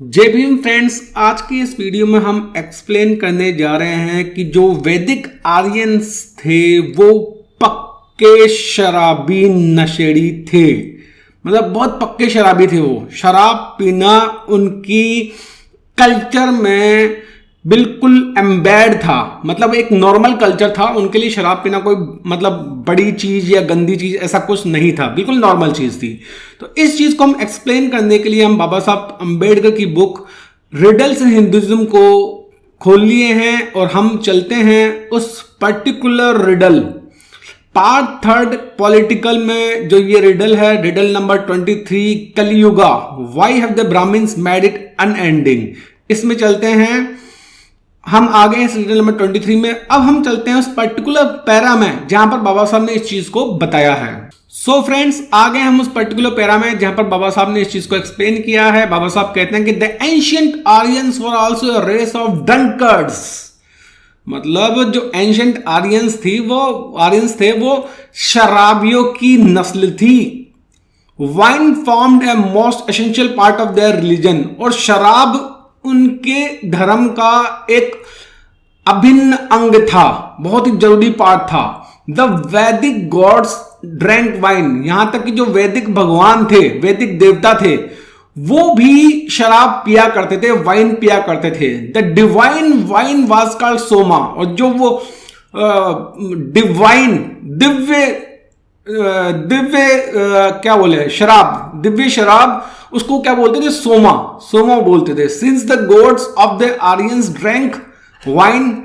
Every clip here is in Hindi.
जय भीम फ्रेंड्स। आज की इस वीडियो में हम एक्सप्लेन करने जा रहे हैं कि जो वैदिक आर्यंस थे वो पक्के शराबी नशेड़ी थे। मतलब बहुत पक्के शराबी थे। वो शराब पीना उनकी कल्चर में बिल्कुल एम्बेड था। मतलब एक नॉर्मल कल्चर था उनके लिए। शराब पीना कोई मतलब बड़ी चीज या गंदी चीज ऐसा कुछ नहीं था, बिल्कुल नॉर्मल चीज थी। तो इस चीज को हम एक्सप्लेन करने के लिए हम बाबा साहब अंबेडकर की बुक रिडल्स इन हिंदुइज्म को खोल लिए हैं और हम चलते हैं उस particular riddle part third political में। जो ये रिडल है, riddle number 23, Kaliyuga, why have the Brahmans made it unending. इसमें चलते हैं। हम आ गए इस रिडल नंबर 23 में। अब हम चलते हैं उस पर्टिकुलर पैरा में जहां पर बाबा साहब ने इस चीज को बताया है। सो फ्रेंड्स, आ गए हम उस पर्टिकुलर पैरा में जहां पर बाबा साहब ने इस चीज को एक्सप्लेन किया है। बाबा साहब कहते हैं कि the ancient Aryans were also a race of drunkards. मतलब जो एंशिएंट आर्यंस थे वो शराबियों की नस्ल थी। Wine formed a most essential part of their religion. और शराब उनके धर्म का एक अभिन्न अंग था, बहुत ही जरूरी पार्ट था। द वैदिक गॉड्स ड्रैंक वाइन। यहां तक कि जो वैदिक भगवान थे, वैदिक देवता थे, वो भी शराब पिया करते थे, वाइन पिया करते थे। The divine wine was called Soma. और जो वो डिवाइन दिव्य क्या बोले, शराब, दिव्य शराब, उसको क्या बोलते थे? सोमा। सोमा बोलते थे। Since the gods of the Aryans drank wine.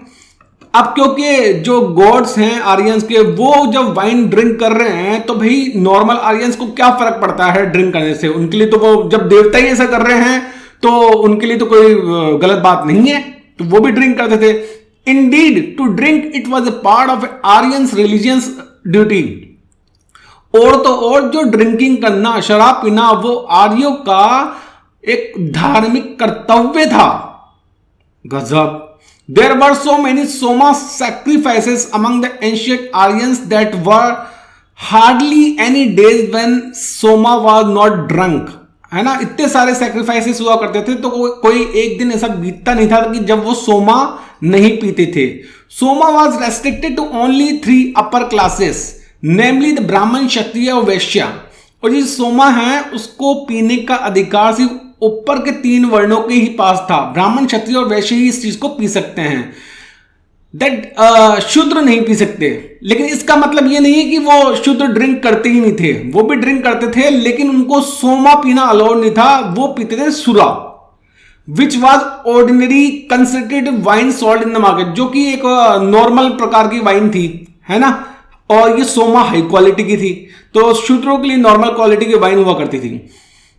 अब क्योंकि जो गॉड्स हैं आर्यंस के, वो जब वाइन ड्रिंक कर रहे हैं तो भाई नॉर्मल आर्यंस को क्या फर्क पड़ता है ड्रिंक करने से? उनके लिए तो वो, जब देवता ही ऐसा कर रहे हैं तो उनके लिए तो कोई गलत बात नहीं है, तो वो भी ड्रिंक करते थे। Indeed to drink it was a part of Aryans religious duty. और तो और जो ड्रिंकिंग करना, शराब पीना, वो आर्यों का एक धार्मिक कर्तव्य था। गजब। There were so many Soma sacrifices among the ancient Aryans that were hardly any days when Soma was not drunk. है ना, इतने सारे सैक्रिफाइसेस हुआ करते थे तो कोई एक दिन ऐसा बीतता नहीं था कि जब वो सोमा नहीं पीते थे। Soma was restricted to only 3 upper classes, namely the Brahmin, Kshatriya और वैश्य। और ये सोमा है उसको पीने का अधिकार सिर्फ ऊपर के 3 वर्णों के ही पास था। ब्राह्मण, क्षत्रिय और वैश्य ही इस चीज को पी सकते हैं। दैट शूद्र नहीं पी सकते। लेकिन इसका मतलब ये नहीं है कि वो शूद्र ड्रिंक करते ही नहीं थे, वो भी ड्रिंक करते थे, लेकिन उनको सोमा पीना अलाउड नहीं था। वो पीते थे सुरा, which was ordinary concentrated wine salt in the market, जो कि एक नॉर्मल प्रकार की वाइन थी, है ना। और ये सोमा हाई क्वालिटी की थी, तो शूद्रों के लिए नॉर्मल क्वालिटी की वाइन हुआ करती थी।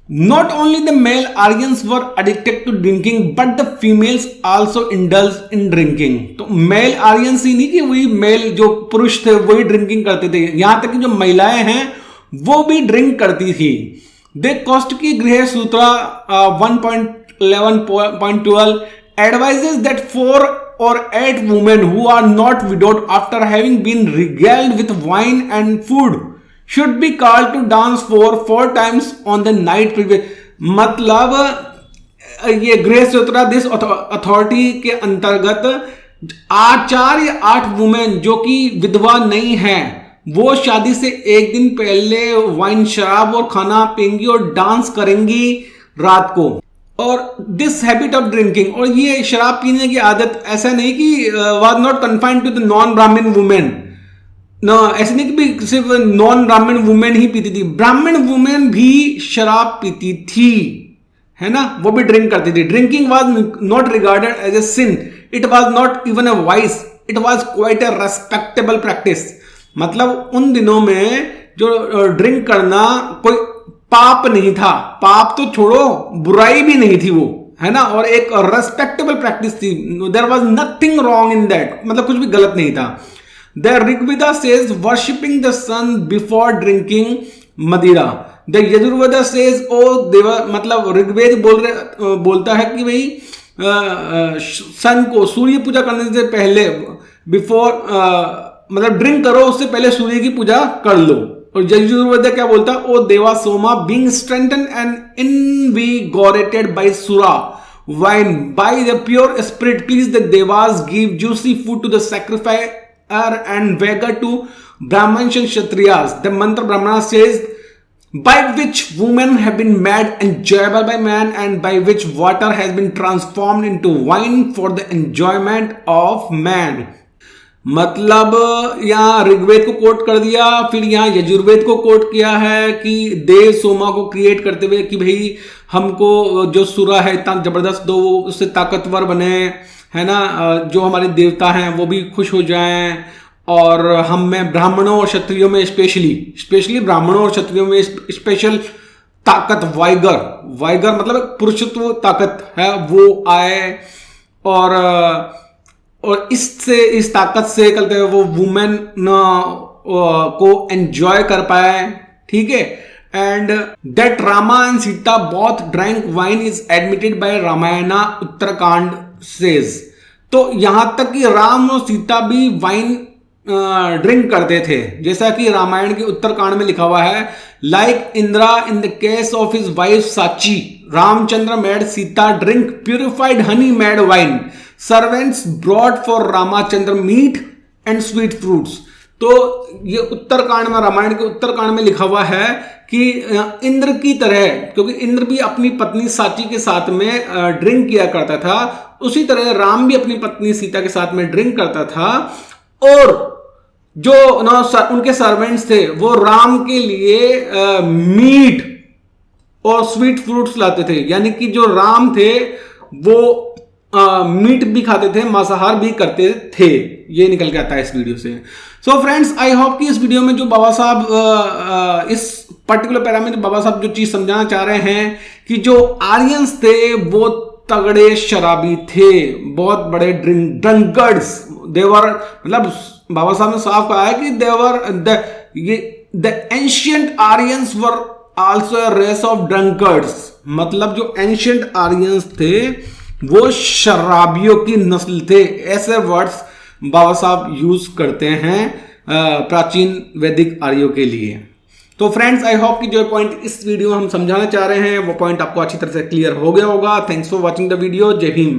Not only the male Aryans were addicted to drinking, but the females also indulged in drinking. तो मेल आर्यंस ही नहीं कि वही मेल जो पुरुष थे वही ड्रिंकिंग करते थे, यहां तक कि जो महिलाएं हैं वो भी ड्रिंक करती थी। दे कॉस्ट की गृह सूत्र 1.11.12 advises that 4 or 8 women who are not widowed after having been regaled with wine and food should be called to dance for 4 times on the night previous। मतलब ये गृह सूत्रा दिस अथॉरिटी के अंतर्गत 4 या 8 वुमेन जो कि विधवा नहीं है, वो शादी से एक दिन पहले वाइन, शराब और खाना पीएंगी और डांस करेंगी रात को। और दिस हैबिट ऑफ ड्रिंकिंग, और ये शराब पीने की आदत ऐसा नहीं कि was not confined to the non Brahmin women. ना, ऐसे नहीं कि सिर्फ नॉन ब्राह्मण वुमेन ही पीती थी, ब्राह्मण वुमेन भी शराब पीती थी, है ना, वो भी ड्रिंक करती थी। Drinking was not regarded as a sin, it was not even a vice, it was quite a respectable practice. मतलब उन दिनों में जो ड्रिंक करना कोई पाप नहीं था, पाप तो छोड़ो, बुराई भी नहीं थी वो, है ना, और एक रेस्पेक्टेबल प्रैक्टिस थी। There was nothing wrong in that, मतलब कुछ भी गलत नहीं था। The Rigveda says worshipping the sun before drinking Madira. The Yajurveda says देवा, मतलब ऋग्वेद बोलता है कि भाई सन को, सूर्य पूजा करने से पहले, बिफोर मतलब ड्रिंक करो, उससे पहले सूर्य की पूजा कर लो। और यजुर्वेद क्या बोलता है, O Deva Soma being strengthened and invigorated by sura wine by the pure spirit, please the devas give juicy food to the sacrificer and beggar to brahmins and kshatriyas. The mantra brahmana says, by which women have been made enjoyable by man and by which water has been transformed into wine for the enjoyment of man. मतलब यहाँ ऋग्वेद को कोट कर दिया, फिर यहाँ यजुर्वेद को कोट किया है कि देव सोमा को क्रिएट करते हुए कि भाई हमको जो सुरा है इतना जबरदस्त दो, उससे ताकतवर बने, है ना, जो हमारे देवता हैं वो भी खुश हो जाएं, और हम में ब्राह्मणों और क्षत्रियों में स्पेशली ब्राह्मणों और क्षत्रियों में स्पेशल ताकत, वाइगर मतलब पुरुषत्व ताकत है वो आए, और इससे इस ताकत से कहते हैं वो वुमेन को एंजॉय कर पाए, ठीक है। And that Rama and Sita both drank wine is admitted by Ramayana Uttarakanda says. तो यहां तक कि राम और सीता भी वाइन ड्रिंक करते थे, जैसा कि रामायण के उत्तरकांड में लिखा हुआ है, like Indra in the case of his wife Sachi, Ramchandra made Sita drink purified honey made wine, servants brought for Ramchandra meat and sweet fruits. तो ये उत्तरकांड में, रामायण के उत्तरकांड में लिखा हुआ है कि इंद्र की तरह, क्योंकि इंद्र भी अपनी पत्नी साची के साथ में ड्रिंक किया करता था, उसी तरह राम भी अपनी पत्नी सीता के साथ में ड्रिंक करता था, और जो उनके सर्वेंट्स थे वो राम के लिए मीट और स्वीट फ्रूट्स लाते थे, यानी कि जो राम थे वो मीट भी खाते थे, मांसाहार भी करते थे। ये निकल के आता है इस वीडियो से। सो फ्रेंड्स, आई होप कि इस वीडियो में जो बाबा साहब इस पर्टिकुलर पैरा में जो बाबा साहब जो चीज समझाना चाह रहे हैं कि जो आर्यंस थे वो तगड़े शराबी थे, बहुत बड़े ड्रंकर्ड्स देवर, मतलब बाबा साहब ने साफ कहा है कि देवर the ancient Aryans were also a race of drunkards, मतलब जो एंशिएंट आर्यंस थे वो शराबियों की नस्ल थे। ऐसे वर्ड्स बाबा साहब यूज करते हैं प्राचीन वैदिक आर्यों के लिए। तो फ्रेंड्स, आई होप कि जो पॉइंट इस वीडियो में हम समझाना चाह रहे हैं वो पॉइंट आपको अच्छी तरह से क्लियर हो गया होगा। Thanks for watching the video. जय भीम।